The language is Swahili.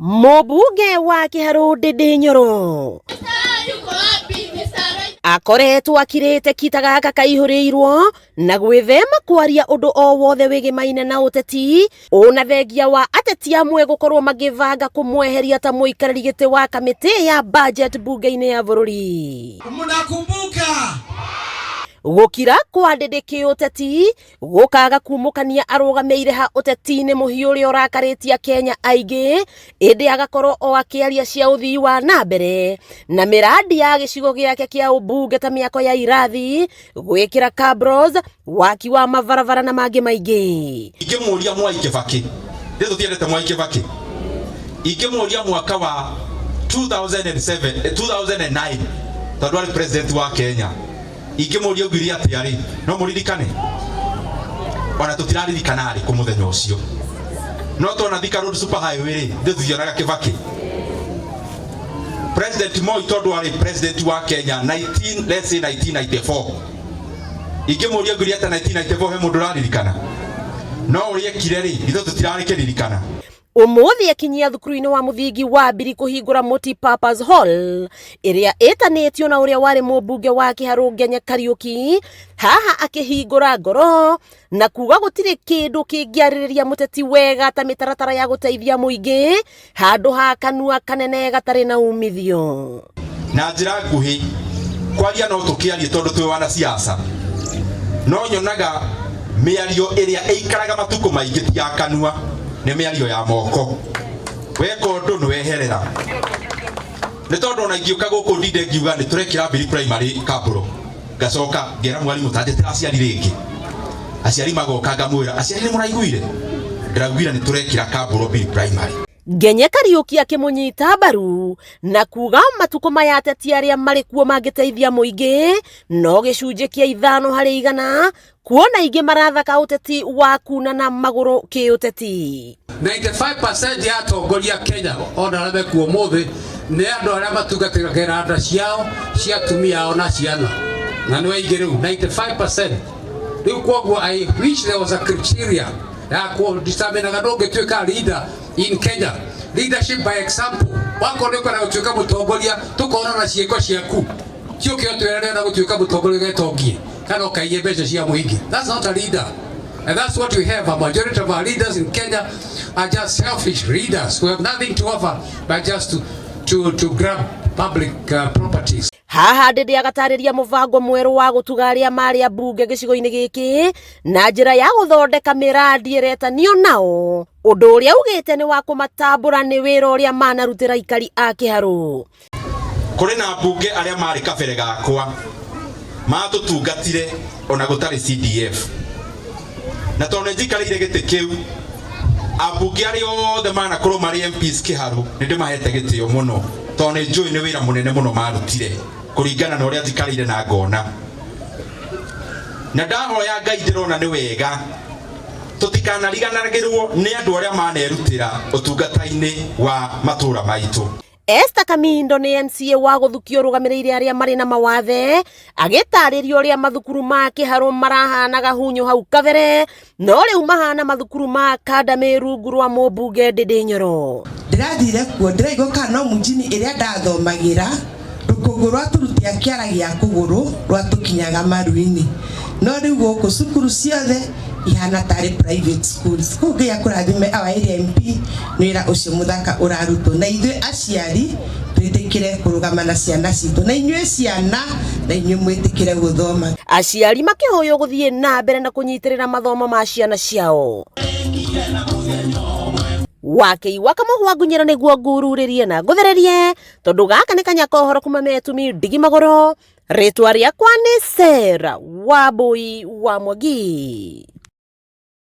Mũmbunge wa Kiharu Ndindi Nyoro akoretwo akirite kita gaka kaihũrĩirwo na gwĩthema kwaria ũndũ o wothe wĩgĩmaine na ũteti, ona thengia wa ateti amwe gũkorwo magĩvanga kũmweheria ta mũikarĩri gĩtĩ wa kamĩtĩ ya budget bunge-inĩ ya bũrũri. Mũnakumbuka gũkira kwa Ndindi kĩũteti gũkaga kumũkania arũgamĩire ha ũteti-inĩ mũhiũ ũrĩa ũrakarĩtie Kenya aingĩ, ĩndĩ agakorwo o akĩaria cia ũthii wa na mbere na mĩrandi ya gĩcigo gĩake kĩa ũmbunge ta mĩako ya irathi, gwĩkĩra cabros, waki wa mabarabara na mangĩ maingĩ. Ingĩmũria Mwai Kĩbakĩ, ndĩtũtiendete Mwai Kĩbakĩ, ingĩmũria mwaka wa 2009 tondũ arĩ president wa Kenya, ingĩmũria ũgwiri atĩa no mũririkane? Ona tũtiraririkana rĩ kũmũthenya ũcio, no twana Thika Road super highway ndĩtũthionaga Kĩbakĩ. President Moi tondũ arĩ president wa Kenya 1994, ingĩmũria ũgwiri atĩa 1994 he mũndũ ũraririkana? No ũrĩa ekire rĩ ithuĩ tũtirarĩkĩririkana. Ũmũthĩ akinyia thukuru-inĩ wa mũthingi wa Mbiri kũhingũra multi-purpose hall ĩrĩa ĩtanĩtio na ũrĩa warĩ mũmbunge wa Kiharu Ngenya Kariuki, haha akĩhingũra ngoro na kuga gũtirĩ kĩndũ kĩngĩarĩrĩria mũteti wega ta mĩtaratara ya gũteithia mũingĩ handũ ha kanua kanene gatarĩ na umithio. Na njĩra nguhĩ kwaria no tũkĩarie tondũ twĩ wana siasa, no nyonaga mĩario ĩrĩa ĩikaraga matukũ maingĩ ti ya kanua, nĩ mĩario ya moko. Weka ũndũ nĩweherera, nĩ tondũ ona ingĩũka gũkũ ndinde ngiuga nĩ tũrekĩra Mbiri primary Kambũro, ngacoka ngera mwarimũ ta ndetera aciari rĩngĩ, aciari magoka ngamwĩra aciari nĩ mũraiguire, ndĩraugire nĩ tũrekĩra Kambũro Mbiri primary. Ngenya Kariuki akĩmũnyita mbaru na kuga matukũ maya ateti arĩa marĩ kuo mangĩteithia mũingĩ no gĩcunjĩ kĩa 5% kuona ingĩ marathaka ũteti wa kuna na magũrũ kĩũteti. 95% ya atongoria Kenya ona arĩa mekuo ũmũthĩ nĩ andũ arĩa matungatagĩra nda ciao, cia atumia ao na ciana, na nĩ aingĩ rĩu 95%. Rĩu kwoguo I wish there was a criteria ya kũdeterminaga ndũngĩtuĩka leader in Kenya. Leadership by example. Wako nĩũkora gũtuĩka mũtongoria tũkona na ciĩko ciaku ciũkĩo twĩrane na gũtuĩka mũtongoria getongie kana ũkaiye mbeca cia mũingĩ. That's not a leader. And that's what we have. A majority of our leaders in Kenya are just selfish leaders who have nothing to offer but just to grab public properties. Haha Ndindi agatarĩria mũbango mwerũ wa gũtuga arĩa marĩ ambunge gĩcigo-inĩ gĩkĩ na njĩra ya gũthondeka mĩrandi ĩretanio nao, ũndũ ũrĩa ugĩte nĩ wa kũmatambũra nĩ wĩra ũrĩa manarutĩra aikari a Kiharu. Kũrĩ na ambunge arĩa marĩ kabere gakwa matũtungatire ona gũtarĩ CDF, na tondũ njikarĩire gĩtĩ kĩu ambunge arĩa othe manakorwo marĩ MPs Kiharu nĩ ndĩmahete gĩtĩo mũno tondũ nĩ njũĩ nĩ wĩra mũnene mũno marutire kũringana na ũrĩa njikarĩire na ngona, na ndahoya Ngai ndĩrona nĩ wega tũtikanariganagĩrwo nĩ andũ arĩa manerutĩra ũtungata-inĩ wa matũũra maitũ. Esther Kamindo nĩ MCA wa gũthukio rũgamĩrĩire arĩa marĩ na mawathe, agĩtarĩria ũrĩa mathukuru ma Kiharu marahanaga hunyo hau kabere no rĩu mahana mathukuru ma Academy rungu rwa mũmbunge Ndindi Nyoro. Ndĩrathire kuo ndĩraigua kana no mũnjini ĩrĩa ndathomagĩra rũkũngũ rwa turuti ya kĩara gĩa kũgũrũ rwatũkinyaga maru-inĩ, no rĩu gũkũ cukuru ciothe ihana tarĩ private schools. Kũngĩya kũrathime our area MP nĩ wĩra ũcio mũthaka ũrarutwo, na ithuĩ aciari twĩtĩkĩre kũrũgama na ciana citũ, na inyuĩ ciana na inyuĩ mwĩtĩkĩre gũthoma. Aciari makĩhoywo gũthiĩ na mbere na kũnyitĩrĩra mathomo ma ciana ciao. Wakei wakamũhwa ngunyĩra nĩguo ngururĩrie na ngũthererie tondũ gaka nĩ kanya kohoro kuma Metumi Ndigi Magũrũ. Rĩtwa rĩakwa nĩ Sarah Wambui wa Mwangi.